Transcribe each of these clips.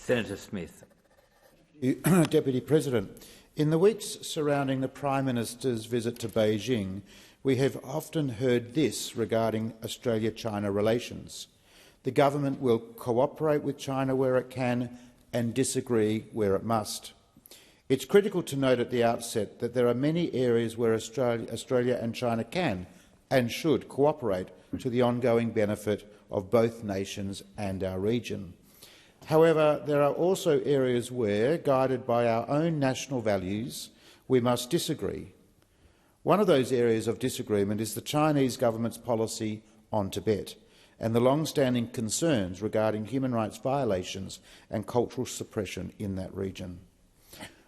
Senator Smith. Deputy President, in the weeks surrounding the Prime Minister's visit to Beijing, we have often heard this regarding Australia-China relations. The government will cooperate with China where it can and disagree where it must. It's critical to note at the outset that there are many areas where Australia and China can and should cooperate to the ongoing benefit of both nations and our region. However, there are also areas where, guided by our own national values, we must disagree. One of those areas of disagreement is the Chinese government's policy on Tibet and the long-standing concerns regarding human rights violations and cultural suppression in that region.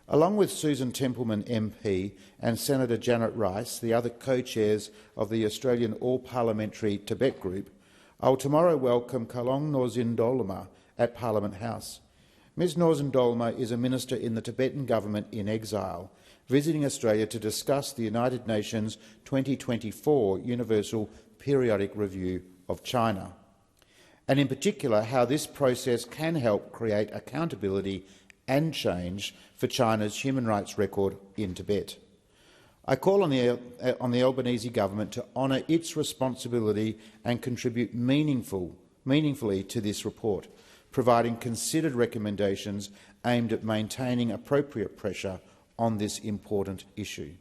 Along with Susan Templeman MP and Senator Janet Rice, the other co-chairs of the Australian All-Parliamentary Tibet Group, I will tomorrow welcome Kalon Norzin Dolma at Parliament House. Ms Norzin Dolma is a minister in the Tibetan government in exile, visiting Australia to discuss the United Nations 2024 Universal Periodic Review of China, and in particular how this process can help create accountability and change for China's human rights record in Tibet. I call on the Albanese government to honour its responsibility and contribute meaningfully to this report, providing considered recommendations aimed at maintaining appropriate pressure on this important issue.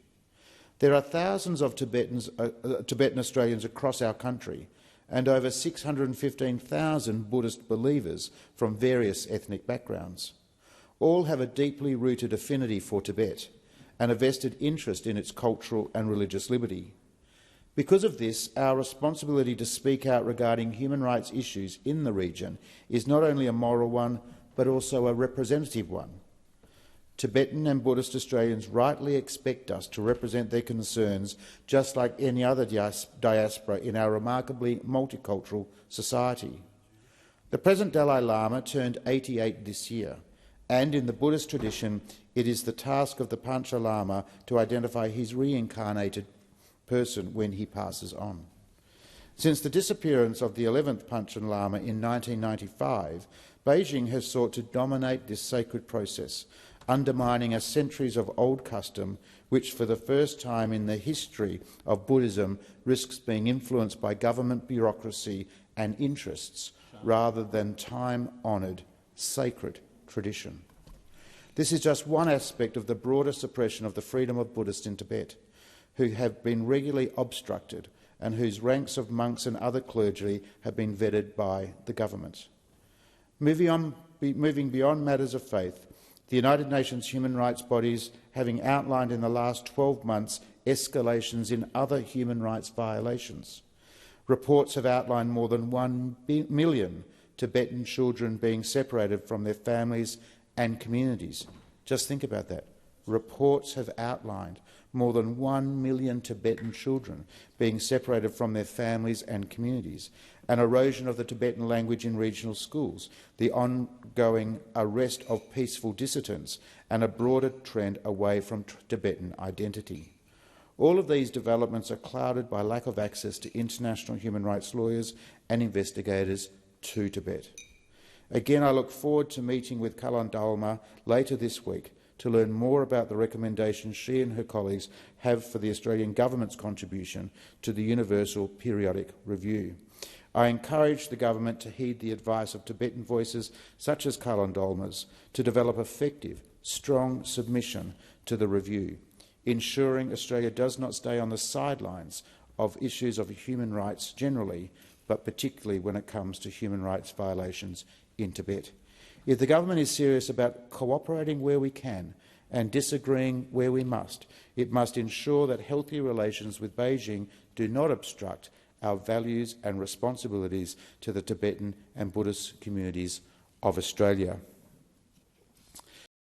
There are thousands of Tibetan Australians across our country and over 615,000 Buddhist believers from various ethnic backgrounds. All have a deeply rooted affinity for Tibet and a vested interest in its cultural and religious liberty. Because of this, our responsibility to speak out regarding human rights issues in the region is not only a moral one, but also a representative one. Tibetan and Buddhist Australians rightly expect us to represent their concerns just like any other diaspora in our remarkably multicultural society. The present Dalai Lama turned 88 this year, and in the Buddhist tradition it is the task of the Pancha Lama to identify his reincarnated person when he passes on. Since the disappearance of the 11th Panchen Lama in 1995, Beijing has sought to dominate this sacred process, undermining a centuries of old custom which for the first time in the history of Buddhism risks being influenced by government bureaucracy and interests rather than time-honoured sacred tradition. This is just one aspect of the broader suppression of the freedom of Buddhists in Tibet, who have been regularly obstructed and whose ranks of monks and other clergy have been vetted by the government. Moving beyond matters of faith, the United Nations human rights bodies having outlined in the last 12 months escalations in other human rights violations. Reports have outlined more than 1 million Tibetan children being separated from their families and communities. Just think about that. Reports have outlined more than 1 million Tibetan children being separated from their families and communities, an erosion of the Tibetan language in regional schools, the ongoing arrest of peaceful dissidents, and a broader trend away from Tibetan identity. All of these developments are clouded by lack of access to international human rights lawyers and investigators to Tibet. Again, I look forward to meeting with Kalon Dolma later this week to learn more about the recommendations she and her colleagues have for the Australian government's contribution to the Universal Periodic Review. I encourage the government to heed the advice of Tibetan voices such as Kalon Dolma's to develop effective, strong submission to the review, ensuring Australia does not stay on the sidelines of issues of human rights generally, but particularly when it comes to human rights violations in Tibet. If the government is serious about cooperating where we can and disagreeing where we must, it must ensure that healthy relations with Beijing do not obstruct our values and responsibilities to the Tibetan and Buddhist communities of Australia.